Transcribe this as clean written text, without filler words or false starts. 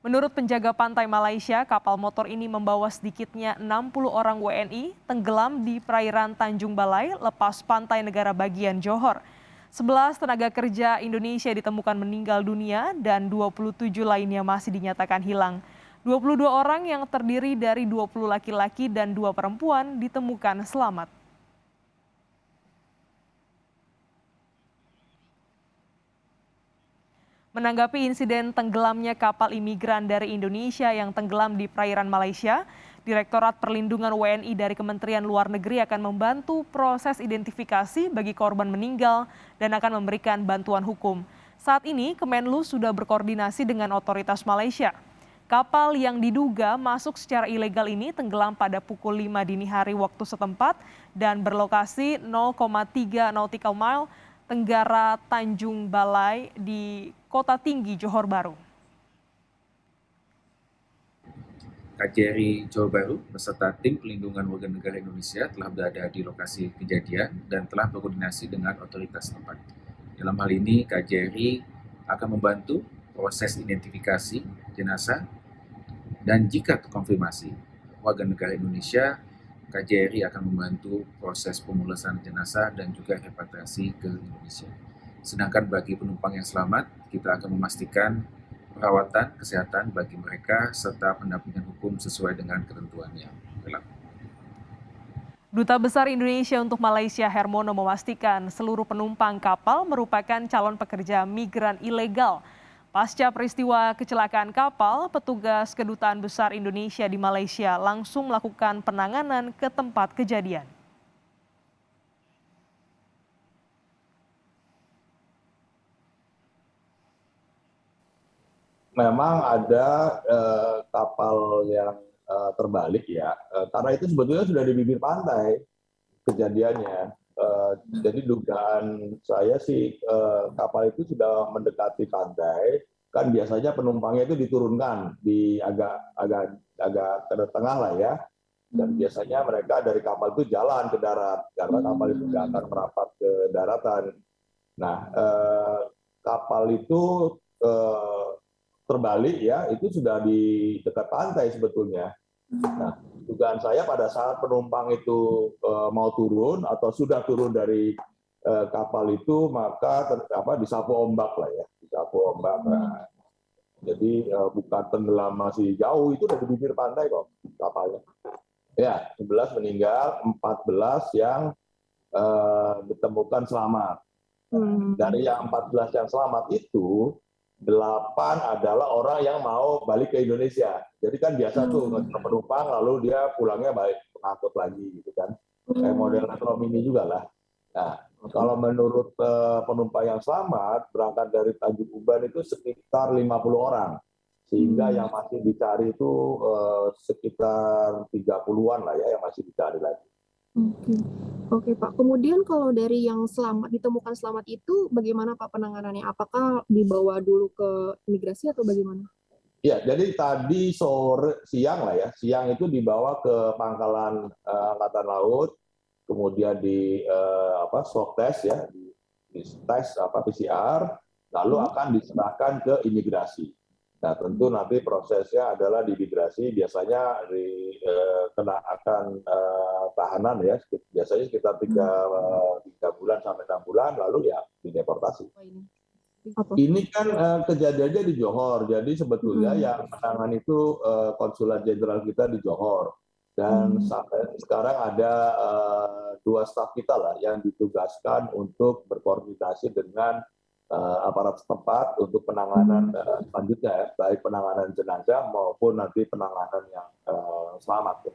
Menurut penjaga pantai Malaysia, kapal motor ini membawa sedikitnya 60 orang WNI tenggelam di perairan Tanjung Balai, lepas pantai negara bagian Johor. 11 tenaga kerja Indonesia ditemukan meninggal dunia dan 27 lainnya masih dinyatakan hilang. 22 orang yang terdiri dari 20 laki-laki dan 2 perempuan ditemukan selamat. Menanggapi insiden tenggelamnya kapal imigran dari Indonesia yang tenggelam di perairan Malaysia, Direktorat Perlindungan WNI dari Kementerian Luar Negeri akan membantu proses identifikasi bagi korban meninggal dan akan memberikan bantuan hukum. Saat ini, Kemenlu sudah berkoordinasi dengan otoritas Malaysia. Kapal yang diduga masuk secara ilegal ini tenggelam pada pukul 5 dini hari waktu setempat dan berlokasi 0,3 nautical mile tenggara Tanjung Balai di Kota Tinggi, Johor Baru. KJRI Johor Baru beserta tim pelindungan warga negara Indonesia telah berada di lokasi kejadian dan telah berkoordinasi dengan otoritas tempat. Dalam hal ini, KJRI akan membantu proses identifikasi jenazah dan jika terkonfirmasi warga negara Indonesia, KJRI akan membantu proses pemulasaran jenazah dan juga repatriasi ke Indonesia. Sedangkan bagi penumpang yang selamat, kita akan memastikan perawatan kesehatan bagi mereka serta pendampingan hukum sesuai dengan ketentuan yang berlaku. Duta Besar Indonesia untuk Malaysia Hermono memastikan seluruh penumpang kapal merupakan calon pekerja migran ilegal. Pasca peristiwa kecelakaan kapal, petugas Kedutaan Besar Indonesia di Malaysia langsung melakukan penanganan ke tempat kejadian. Memang ada kapal yang terbalik ya, karena itu sebetulnya sudah di bibir pantai kejadiannya. Jadi dugaan saya sih kapal itu sudah mendekati pantai, kan biasanya penumpangnya itu diturunkan di agak ke tengah lah ya, dan biasanya mereka dari kapal itu jalan ke darat karena kapal itu nggak akan merapat ke daratan. Nah, kapal itu terbalik ya, itu sudah di dekat pantai sebetulnya. Nah, dugaan saya pada saat penumpang itu mau turun atau sudah turun dari kapal itu, maka disapu ombak lah ya, disapu ombak. Nah, jadi bukan tenggelam masih jauh, itu dari bibir pantai kok kapalnya. Ya, 11 meninggal, 14 yang ditemukan selamat. Dari yang 14 yang selamat itu, 8 adalah orang yang mau balik ke Indonesia. Jadi kan biasa tuh penumpang lalu dia pulangnya balik mengangkut lagi gitu kan. Kayak model metro mini juga lah. Nah, kalau menurut penumpang yang selamat berangkat dari Tanjung Uban itu sekitar 50 orang. Sehingga yang masih dicari itu sekitar 30-an lah ya yang masih dicari lagi. Oke. Oke, Pak. Kemudian kalau dari yang ditemukan selamat itu bagaimana Pak penanganannya? Apakah dibawa dulu ke imigrasi atau bagaimana? Ya, jadi tadi siang lah ya, siang itu dibawa ke Pangkalan Angkatan Laut, kemudian swab test ya, di tes PCR, lalu akan diserahkan ke imigrasi. Nah, tentu nanti prosesnya adalah di imigrasi, biasanya akan tahanan ya, biasanya sekitar 3 bulan sampai 6 bulan, lalu ya dideportasi. Ini kan kejadiannya di Johor, jadi sebetulnya yang menangani itu konsulat jenderal kita di Johor. Dan sampai sekarang ada 2 staf kita lah yang ditugaskan untuk berkoordinasi dengan aparat setempat untuk penanganan selanjutnya ya, baik penanganan jenazah maupun nanti penanganan yang selamat.